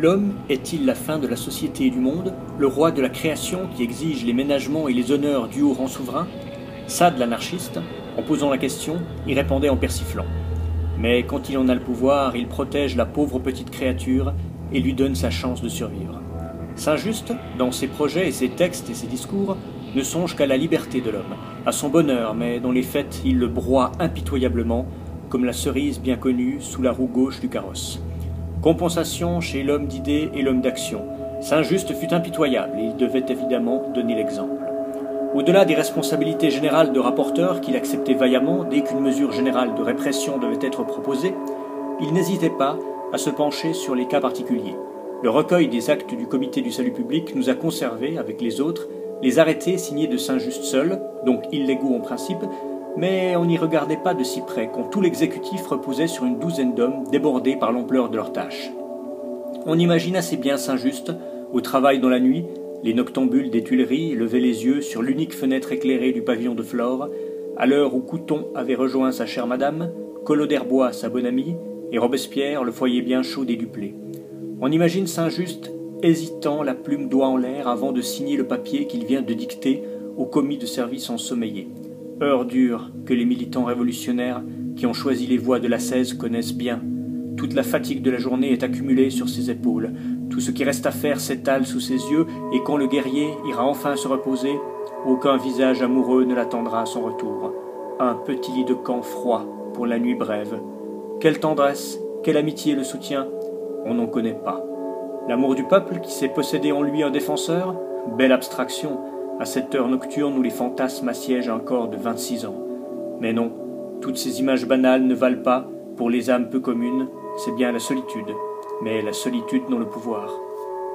L'homme est-il la fin de la société et du monde, le roi de la création qui exige les ménagements et les honneurs dus au rang souverain? Sade, l'anarchiste, en posant la question, y répondait en persiflant. Mais quand il en a le pouvoir, il protège la pauvre petite créature et lui donne sa chance de survivre. Saint-Just, dans ses projets et ses textes et ses discours, ne songe qu'à la liberté de l'homme, à son bonheur, mais dans les faits, il le broie impitoyablement, comme la cerise bien connue sous la roue gauche du carrosse. Compensation chez l'homme d'idées et l'homme d'action. Saint-Just fut impitoyable et il devait évidemment donner l'exemple. Au-delà des responsabilités générales de rapporteur qu'il acceptait vaillamment dès qu'une mesure générale de répression devait être proposée, il n'hésitait pas à se pencher sur les cas particuliers. Le recueil des actes du Comité du salut public nous a conservé, avec les autres, les arrêtés signés de Saint-Just seul, donc illégaux en principe, mais on n'y regardait pas de si près quand tout l'exécutif reposait sur une douzaine d'hommes débordés par l'ampleur de leurs tâches. On imagine assez bien Saint-Just, au travail dans la nuit, les noctambules des Tuileries levaient les yeux sur l'unique fenêtre éclairée du pavillon de Flore, à l'heure où Couthon avait rejoint sa chère madame, Collot d'Herbois sa bonne amie, et Robespierre le foyer bien chaud des Duplay. On imagine Saint-Just hésitant, la plume doigt en l'air, avant de signer le papier qu'il vient de dicter au commis de service ensommeillé. Heure dure que les militants révolutionnaires qui ont choisi les voies de la 16 connaissent bien. Toute la fatigue de la journée est accumulée sur ses épaules. Tout ce qui reste à faire s'étale sous ses yeux, et quand le guerrier ira enfin se reposer, aucun visage amoureux ne l'attendra à son retour. Un petit lit de camp froid pour la nuit brève. Quelle tendresse, quelle amitié le soutient, on n'en connaît pas. L'amour du peuple qui s'est possédé en lui un défenseur, belle abstraction, à cette heure nocturne où les fantasmes assiègent un corps de 26 ans. Mais non, toutes ces images banales ne valent pas, pour les âmes peu communes, c'est bien la solitude, mais la solitude n'a le pouvoir.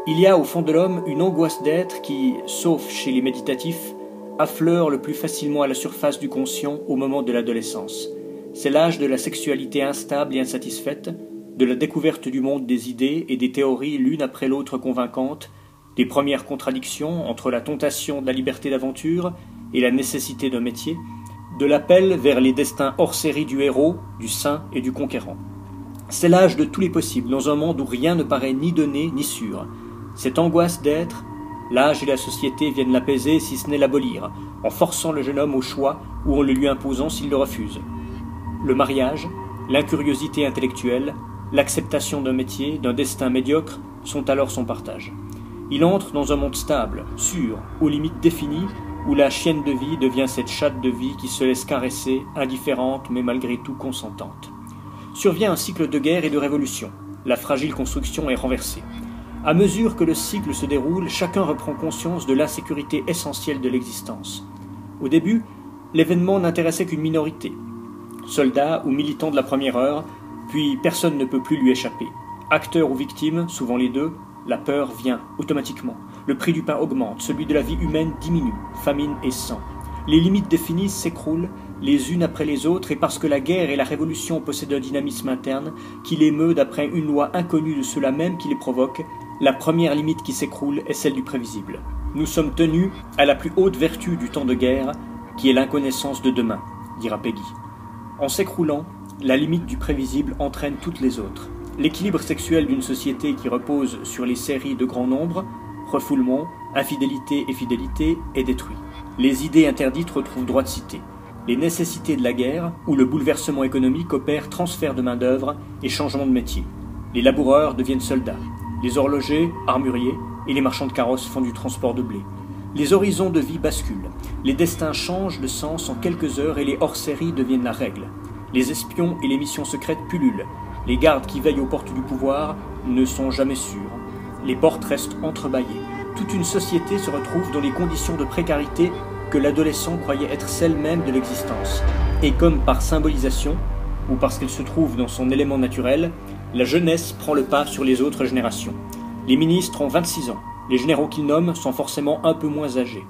Il y a au fond de l'homme une angoisse d'être qui, sauf chez les méditatifs, affleure le plus facilement à la surface du conscient au moment de l'adolescence. C'est l'âge de la sexualité instable et insatisfaite, de la découverte du monde des idées et des théories l'une après l'autre convaincantes, des premières contradictions entre la tentation de la liberté d'aventure et la nécessité d'un métier, de l'appel vers les destins hors série du héros, du saint et du conquérant. C'est l'âge de tous les possibles, dans un monde où rien ne paraît ni donné ni sûr. Cette angoisse d'être, l'âge et la société viennent l'apaiser si ce n'est l'abolir, en forçant le jeune homme au choix ou en le lui imposant s'il le refuse. Le mariage, l'incuriosité intellectuelle, l'acceptation d'un métier, d'un destin médiocre sont alors son partage. Il entre dans un monde stable, sûr, aux limites définies, où la chienne de vie devient cette chatte de vie qui se laisse caresser, indifférente mais malgré tout consentante. Survient un cycle de guerre et de révolution. La fragile construction est renversée. À mesure que le cycle se déroule, chacun reprend conscience de l'insécurité essentielle de l'existence. Au début, l'événement n'intéressait qu'une minorité. Soldats ou militants de la première heure, puis personne ne peut plus lui échapper. Acteur ou victime, souvent les deux, la peur vient automatiquement. Le prix du pain augmente, celui de la vie humaine diminue, famine et sang. Les limites définies s'écroulent les unes après les autres, et parce que la guerre et la révolution possèdent un dynamisme interne qui les meut d'après une loi inconnue de ceux-là même qui les provoquent, la première limite qui s'écroule est celle du prévisible. Nous sommes tenus à la plus haute vertu du temps de guerre, qui est l'inconnaissance de demain, dira Peggy. En s'écroulant, la limite du prévisible entraîne toutes les autres. L'équilibre sexuel d'une société qui repose sur les séries de grand nombre, refoulement, infidélité et fidélité, est détruit. Les idées interdites retrouvent droit de cité. Les nécessités de la guerre ou le bouleversement économique opèrent transfert de main-d'œuvre et changement de métier. Les laboureurs deviennent soldats. Les horlogers, armuriers et les marchands de carrosses font du transport de blé. Les horizons de vie basculent. Les destins changent de sens en quelques heures et les hors-séries deviennent la règle. Les espions et les missions secrètes pullulent. Les gardes qui veillent aux portes du pouvoir ne sont jamais sûrs. Les portes restent entrebâillées. Toute une société se retrouve dans les conditions de précarité que l'adolescent croyait être celle même de l'existence. Et comme par symbolisation, ou parce qu'elle se trouve dans son élément naturel, la jeunesse prend le pas sur les autres générations. Les ministres ont 26 ans, les généraux qu'ils nomment sont forcément un peu moins âgés.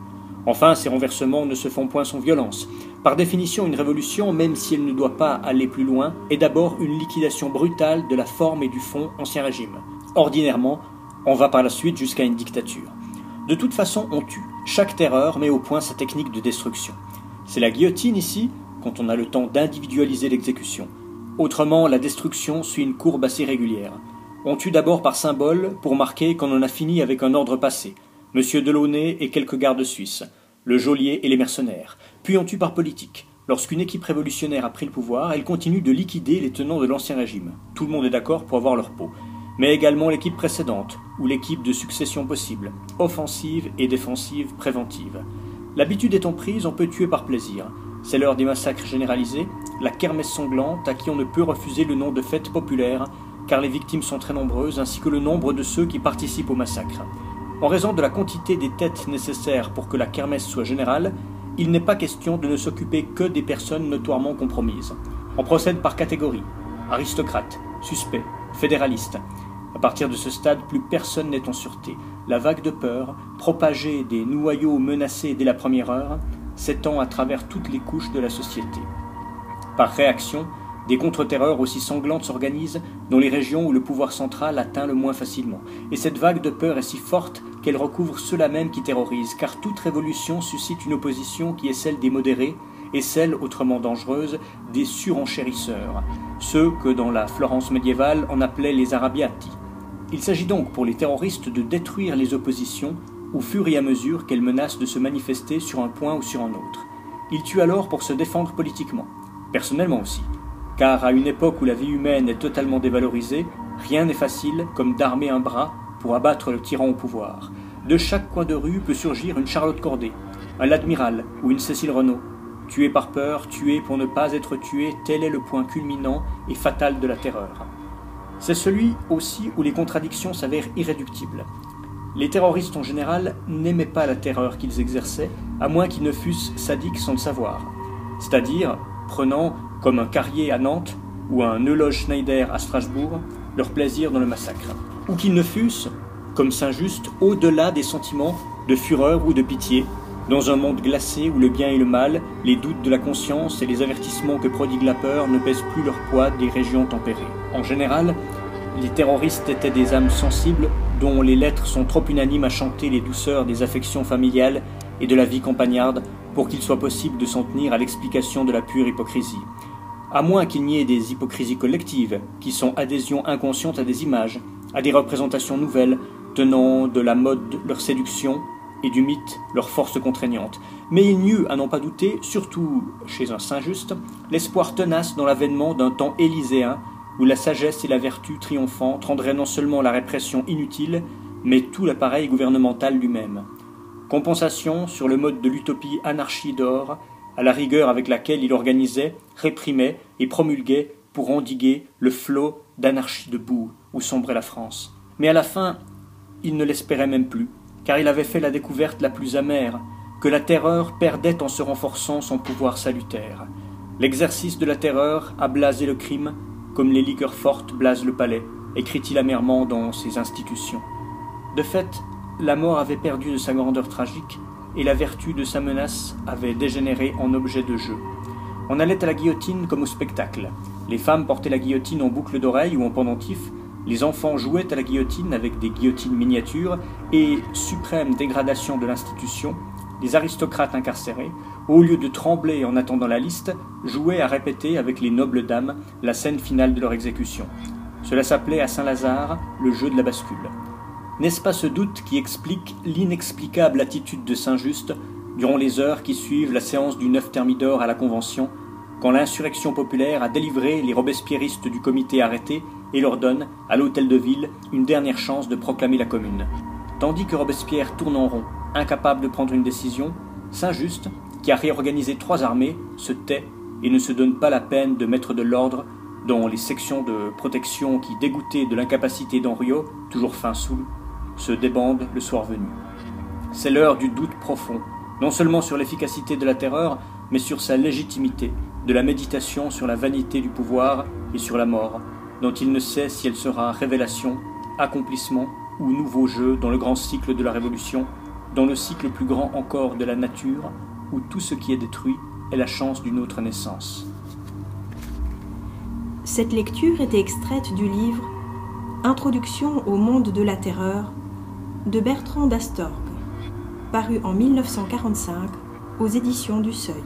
Enfin, ces renversements ne se font point sans violence. Par définition, une révolution, même si elle ne doit pas aller plus loin, est d'abord une liquidation brutale de la forme et du fond Ancien Régime. Ordinairement, on va par la suite jusqu'à une dictature. De toute façon, on tue. Chaque terreur met au point sa technique de destruction. C'est la guillotine ici, quand on a le temps d'individualiser l'exécution. Autrement, la destruction suit une courbe assez régulière. On tue d'abord par symbole, pour marquer qu'on en a fini avec un ordre passé. Monsieur Delaunay et quelques gardes suisses, le geôlier et les mercenaires. Puis on tue par politique. Lorsqu'une équipe révolutionnaire a pris le pouvoir, elle continue de liquider les tenants de l'Ancien Régime. Tout le monde est d'accord pour avoir leur peau. Mais également l'équipe précédente, ou l'équipe de succession possible, offensive et défensive préventive. L'habitude étant prise, on peut tuer par plaisir. C'est l'heure des massacres généralisés, la kermesse sanglante à qui on ne peut refuser le nom de fête populaire, car les victimes sont très nombreuses, ainsi que le nombre de ceux qui participent au massacre. En raison de la quantité des têtes nécessaires pour que la kermesse soit générale, il n'est pas question de ne s'occuper que des personnes notoirement compromises. On procède par catégorie, aristocrates, suspects, fédéralistes. À partir de ce stade, plus personne n'est en sûreté. La vague de peur, propagée des noyaux menacés dès la première heure, s'étend à travers toutes les couches de la société. Par réaction, des contre-terreurs aussi sanglantes s'organisent dans les régions où le pouvoir central atteint le moins facilement. Et cette vague de peur est si forte qu'elle recouvre ceux-là même qui terrorisent, car toute révolution suscite une opposition qui est celle des modérés et celle, autrement dangereuse, des surenchérisseurs, ceux que dans la Florence médiévale on appelait les arrabbiati. Il s'agit donc pour les terroristes de détruire les oppositions au fur et à mesure qu'elles menacent de se manifester sur un point ou sur un autre. Ils tuent alors pour se défendre politiquement, personnellement aussi. Car à une époque où la vie humaine est totalement dévalorisée, rien n'est facile comme d'armer un bras pour abattre le tyran au pouvoir. De chaque coin de rue peut surgir une Charlotte Corday, un L'Admiral ou une Cécile Renaud. Tuer par peur, tuer pour ne pas être tué, tel est le point culminant et fatal de la terreur. C'est celui aussi où les contradictions s'avèrent irréductibles. Les terroristes en général n'aimaient pas la terreur qu'ils exerçaient, à moins qu'ils ne fussent sadiques sans le savoir. C'est-à-dire, prenant, comme un Carrier à Nantes ou un Neuloge Schneider à Strasbourg, leur plaisir dans le massacre. Ou qu'ils ne fussent, comme Saint-Just, au-delà des sentiments de fureur ou de pitié, dans un monde glacé où le bien et le mal, les doutes de la conscience et les avertissements que prodigue la peur ne pèsent plus leur poids des régions tempérées. En général, les terroristes étaient des âmes sensibles dont les lettres sont trop unanimes à chanter les douceurs des affections familiales et de la vie campagnarde pour qu'il soit possible de s'en tenir à l'explication de la pure hypocrisie. À moins qu'il n'y ait des hypocrisies collectives, qui sont adhésion inconsciente à des images, à des représentations nouvelles, tenant de la mode leur séduction et du mythe leur force contraignante. Mais il n'y eut, à n'en pas douter, surtout chez un Saint-Just, l'espoir tenace dans l'avènement d'un temps élyséen où la sagesse et la vertu triomphantes rendraient non seulement la répression inutile, mais tout l'appareil gouvernemental lui-même. Compensation sur le mode de l'utopie anarchie d'or, à la rigueur avec laquelle il organisait, réprimait et promulguait pour endiguer le flot d'anarchie de boue où sombrait la France. Mais à la fin, il ne l'espérait même plus, car il avait fait la découverte la plus amère, que la terreur perdait en se renforçant son pouvoir salutaire. L'exercice de la terreur a blasé le crime, comme les liqueurs fortes blasent le palais, écrit-il amèrement dans ses institutions. De fait, la mort avait perdu de sa grandeur tragique, et la vertu de sa menace avait dégénéré en objet de jeu. On allait à la guillotine comme au spectacle. Les femmes portaient la guillotine en boucle d'oreille ou en pendentif, les enfants jouaient à la guillotine avec des guillotines miniatures, et, suprême dégradation de l'institution, les aristocrates incarcérés, au lieu de trembler en attendant la liste, jouaient à répéter avec les nobles dames la scène finale de leur exécution. Cela s'appelait à Saint-Lazare le jeu de la bascule. N'est-ce pas ce doute qui explique l'inexplicable attitude de Saint-Just durant les heures qui suivent la séance du 9 Thermidor à la Convention, quand l'insurrection populaire a délivré les robespierristes du comité arrêtés et leur donne, à l'hôtel de ville, une dernière chance de proclamer la Commune. Tandis que Robespierre tourne en rond, incapable de prendre une décision, Saint-Just, qui a réorganisé 3 armées, se tait et ne se donne pas la peine de mettre de l'ordre dans les sections de protection qui, dégoûtées de l'incapacité d'Henriot, toujours fin saoul, se débandent le soir venu. C'est l'heure du doute profond, non seulement sur l'efficacité de la terreur, mais sur sa légitimité, de la méditation sur la vanité du pouvoir et sur la mort, dont il ne sait si elle sera révélation, accomplissement ou nouveau jeu dans le grand cycle de la révolution, dans le cycle plus grand encore de la nature, où tout ce qui est détruit est la chance d'une autre naissance. Cette lecture était extraite du livre « Introduction au monde de la terreur » de Bertrand d'Astorg, paru en 1945 aux éditions du Seuil.